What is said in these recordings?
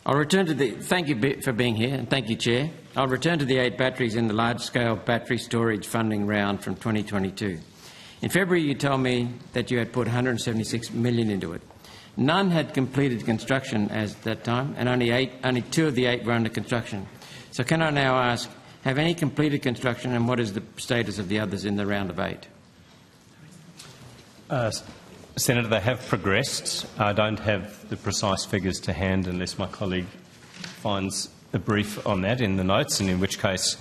I'll return to the. Thank you for being here, and thank you, Chair. I'll return to the 8 batteries in the large-scale battery storage funding round from 2022. In February, you told me that you had put $176 million into it. None had completed construction at that time, and only 2 of the 8 were under construction. So can I now ask, have any completed construction, and what is the status of the others in the round of 8? Senator, they have progressed. I don't have the precise figures to hand unless my colleague finds a brief on that in the notes, and in which case,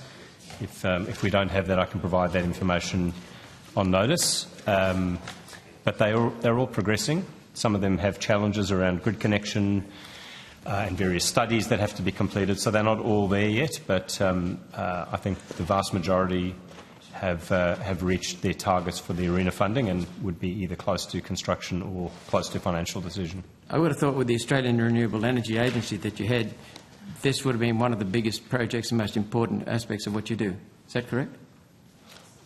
if we don't have that, I can provide that information on notice. But they're all progressing. Some of them have challenges around grid connection and various studies that have to be completed, so they're not all there yet, but I think the vast majority have reached their targets for the ARENA funding and would be either close to construction or close to financial decision. I would have thought with the Australian Renewable Energy Agency that you had, this would have been one of the biggest projects and most important aspects of what you do. Is that correct?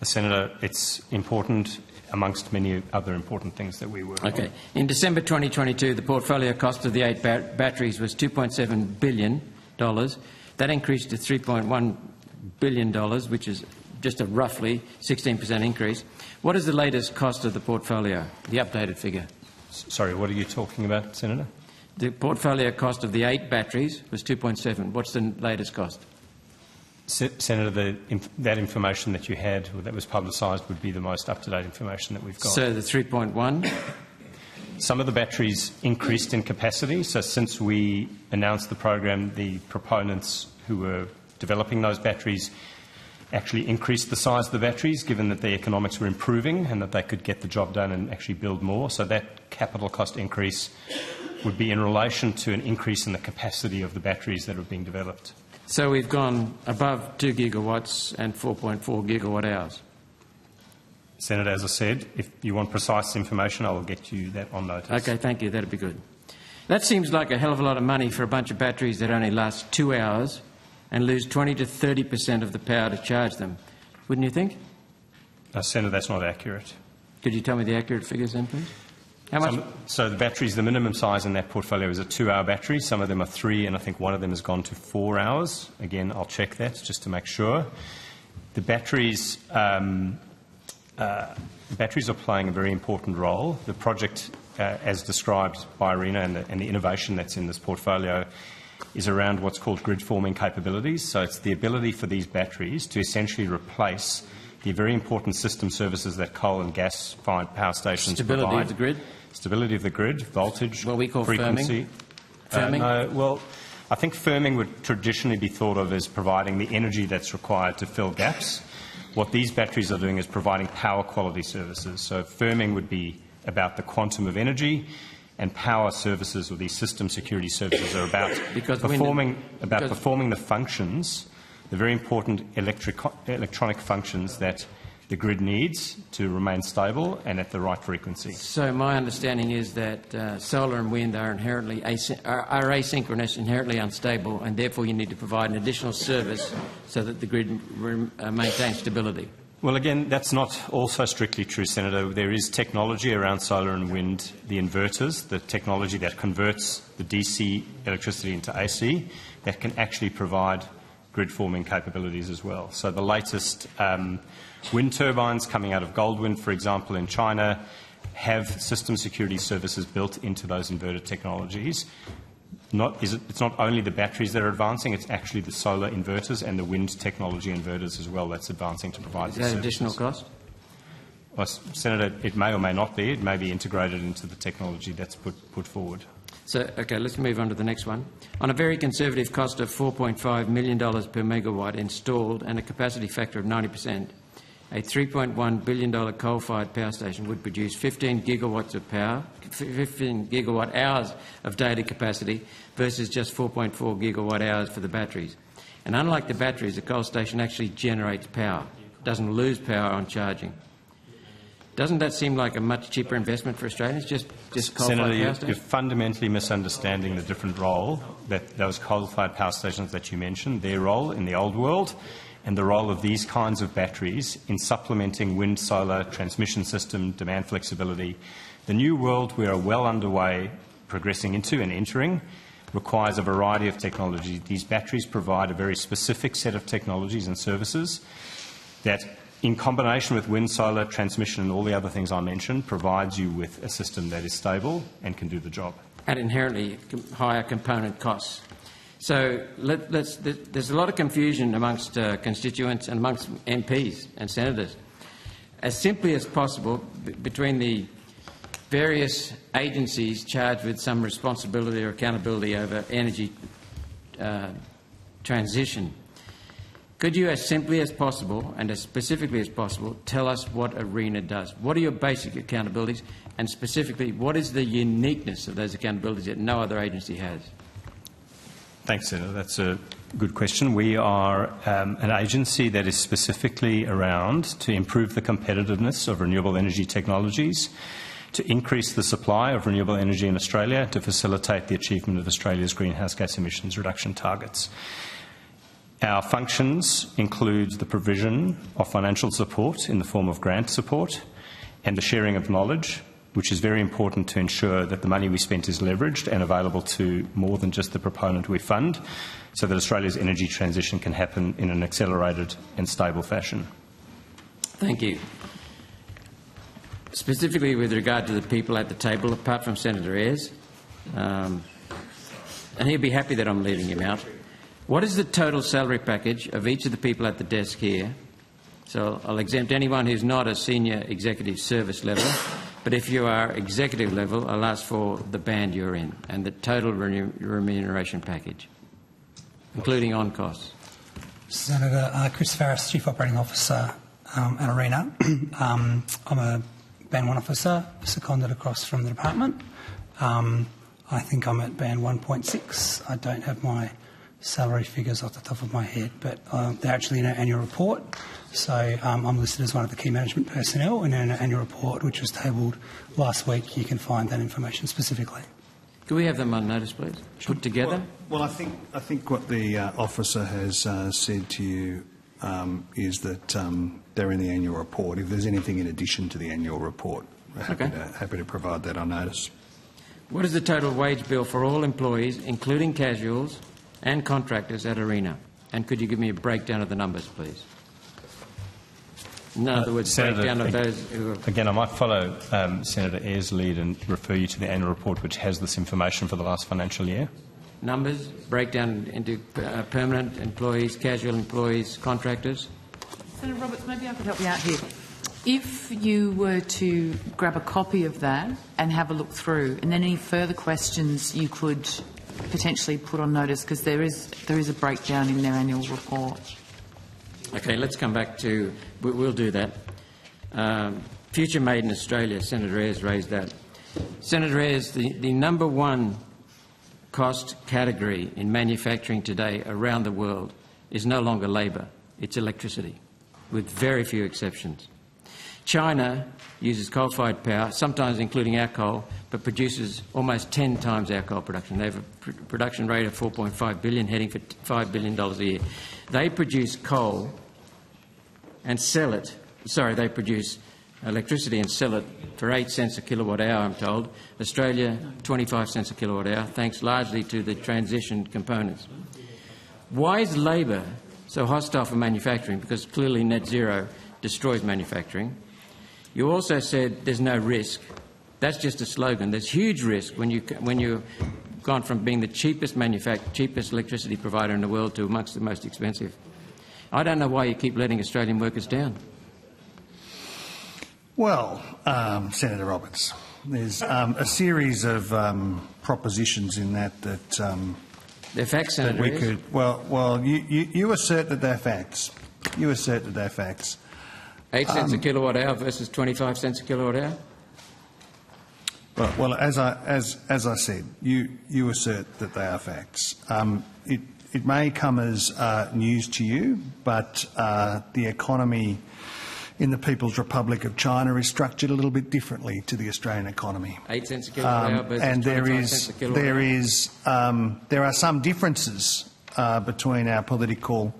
Senator, it's important amongst many other important things that we work on. Okay. In December 2022, the portfolio cost of the 8 batteries was $2.7 billion. That increased to $3.1 billion, which is just a roughly 16% increase. What is the latest cost of the portfolio, the updated figure? Sorry, what are you talking about, Senator? The portfolio cost of the 8 batteries was 2.7. What's the latest cost? Senator, that information that you had or that was publicised would be the most up-to-date information that we've got. So the 3.1? Some of the batteries increased in capacity. So since we announced the program, the proponents who were developing those batteries actually increased the size of the batteries, given that the economics were improving and that they could get the job done and actually build more. So that capital cost increase would be in relation to an increase in the capacity of the batteries that are being developed. So we've gone above 2 gigawatts and 4.4 gigawatt hours. Senator, as I said, if you want precise information, I will get you that on notice. Okay, thank you. That'd be good. That seems like a hell of a lot of money for a bunch of batteries that only last 2 hours and lose 20 to 30% of the power to charge them. Wouldn't you think? Senator, that's not accurate. Could you tell me the accurate figures then, please? How much? So the batteries, the minimum size in that portfolio is a 2-hour battery. Some of them are 3, and I think one of them has gone to 4 hours. Again, I'll check that just to make sure. The batteries are playing a very important role. The project, as described by ARENA and the innovation that's in this portfolio, is around what's called grid-forming capabilities. So it's the ability for these batteries to essentially replace the very important system services that coal and gas-fired power stations provide. Stability of the grid? Stability of the grid, voltage, what we call frequency. Firming? No, well, I think firming would traditionally be thought of as providing the energy that's required to fill gaps. What these batteries are doing is providing power quality services. So firming would be about the quantum of energy, and power services, or these system security services, are about performing the functions, the very important electronic functions that the grid needs to remain stable and at the right frequency. So my understanding is that solar and wind are inherently asynchronous, inherently unstable, and therefore you need to provide an additional service so that the grid maintains stability. Well, again, that's not also strictly true, Senator. There is technology around solar and wind, the inverters, the technology that converts the DC electricity into AC, that can actually provide grid-forming capabilities as well. So the latest wind turbines coming out of Goldwind, for example, in China, have system security services built into those inverter technologies. It's not only the batteries that are advancing, it's actually the solar inverters and the wind technology inverters as well that's advancing to provide these services. Is that additional cost? Well, Senator, it may or may not be. It may be integrated into the technology that's put forward. So, okay, let's move on to the next one. On a very conservative cost of $4.5 million per megawatt installed and a capacity factor of 90%, a $3.1 billion coal-fired power station would produce 15 gigawatts of power, 15 gigawatt hours of data capacity versus just 4.4 gigawatt hours for the batteries. And unlike the batteries, the coal station actually generates power. It doesn't lose power on charging. Doesn't that seem like a much cheaper investment for Australians, just coal-fired power stations? Senator, you're fundamentally misunderstanding the different role that those coal-fired power stations that you mentioned, their role in the old world, and the role of these kinds of batteries in supplementing wind, solar, transmission system, demand flexibility. The new world we are well underway progressing into and entering requires a variety of technologies. These batteries provide a very specific set of technologies and services that, in combination with wind, solar, transmission and all the other things I mentioned, provides you with a system that is stable and can do the job. At inherently higher component costs. So there's a lot of confusion amongst constituents and amongst MPs and senators. As simply as possible, between the various agencies charged with some responsibility or accountability over energy transition, could you, as simply as possible and as specifically as possible, tell us what ARENA does? What are your basic accountabilities, and specifically, what is the uniqueness of those accountabilities that no other agency has? Thanks, Senator. That's a good question. We are an agency that is specifically around to improve the competitiveness of renewable energy technologies, to increase the supply of renewable energy in Australia, to facilitate the achievement of Australia's greenhouse gas emissions reduction targets. Our functions include the provision of financial support in the form of grant support and the sharing of knowledge, which is very important to ensure that the money we spent is leveraged and available to more than just the proponent we fund, so that Australia's energy transition can happen in an accelerated and stable fashion. Thank you. Specifically with regard to the people at the table, apart from Senator Ayres, and he'll be happy that I'm leaving him out, what is the total salary package of each of the people at the desk here? So I'll exempt anyone who's not a senior executive service level, but if you are executive level, I'll ask for the band you're in and the total remuneration package, including on costs. Senator Chris Farris, Chief Operating Officer at ARENA. I'm a Band 1 officer, seconded across from the department. I think I'm at Band 1.6. I don't have my salary figures off the top of my head, but they're actually in our annual report. So I'm listed as one of the key management personnel, and in our annual report, which was tabled last week, you can find that information specifically. Can we have them on notice, please? Put together? Well, I think what the officer has said to you is that they're in the annual report. If there's anything in addition to the annual report, we're happy to provide that on notice. What is the total wage bill for all employees, including casuals and contractors at ARENA? And could you give me a breakdown of the numbers, please? In other words, Senator, breakdown of those who are... Again, I might follow Senator Ayres' lead and refer you to the annual report, which has this information for the last financial year. Numbers, breakdown into permanent employees, casual employees, contractors. Senator Roberts, maybe I could help you out here. If you were to grab a copy of that and have a look through, and then any further questions you could potentially put on notice, because there is a breakdown in their annual report. Okay, let's come back to... We'll do that. Future Made in Australia, Senator Ayres raised that. Senator Ayres, the number one cost category in manufacturing today around the world is no longer labour, it's electricity, with very few exceptions. China uses coal-fired power, sometimes including our coal, but produces almost 10 times our coal production. They have a production rate of 4.5 billion, heading for $5 billion a year. They produce coal and sell it. Sorry, they produce electricity and sell it for 8 cents a kilowatt hour, I'm told. Australia, 25 cents a kilowatt hour, thanks largely to the transition components. Why is labour so hostile for manufacturing? Because clearly net zero destroys manufacturing. You also said there's no risk. That's just a slogan. There's huge risk when you've gone from being the cheapest electricity provider in the world to amongst the most expensive. I don't know why you keep letting Australian workers down. Well, Senator Roberts, there's a series of propositions in that they're facts, Senator. that we could. Well, you assert that they're facts. You assert that they're facts. 8 cents a kilowatt hour versus 25 cents a kilowatt hour. Well, as I said, you assert that they are facts. It may come as news to you, but the economy in the People's Republic of China is structured a little bit differently to the Australian economy. 8 cents a kilowatt hour versus and 25 cents a kilowatt hour. There are some differences between our political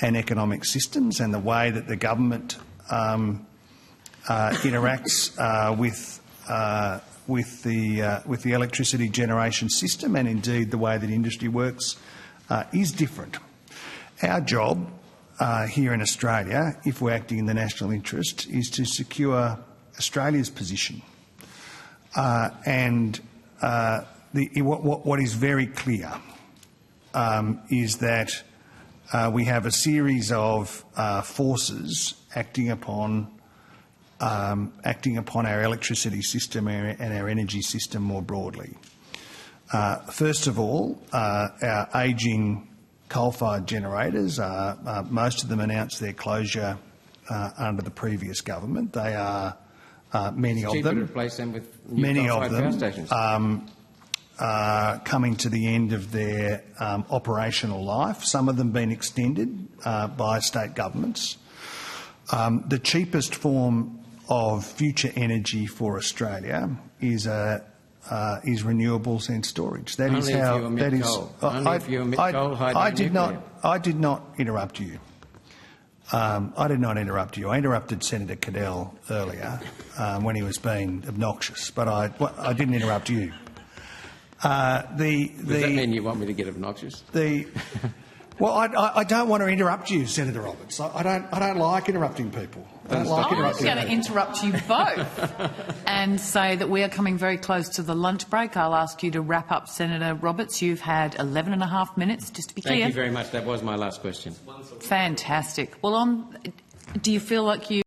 and economic systems and the way that the government interacts with the electricity generation system, and indeed the way that industry works is different. Our job here in Australia, if we're acting in the national interest, is to secure Australia's position. What is very clear is that we have a series of forces acting upon our electricity system and our energy system more broadly. First of all, our ageing coal-fired generators, most of them announced their closure under the previous government. They are many of them. To replace them with new many of coal-fired power stations. them coming to the end of their operational life. Some of them been extended by state governments. The cheapest form of future energy for Australia is renewables and storage. That is Only how. if you emit That is. coal. Only if you emit coal, hydrogen, I did not interrupt you. I did not interrupt you. I interrupted Senator Cadell earlier when he was being obnoxious, but I didn't interrupt you. Does that mean you want me to get obnoxious? Well, I don't want to interrupt you, Senator Roberts. I don't like interrupting people. I don't like I was interrupting going to people. interrupt you both and say that we are coming very close to the lunch break. I'll ask you to wrap up, Senator Roberts. You've had 11 and a half minutes, just to be clear. Thank you very much. That was my last question. Fantastic. Well, do you feel like you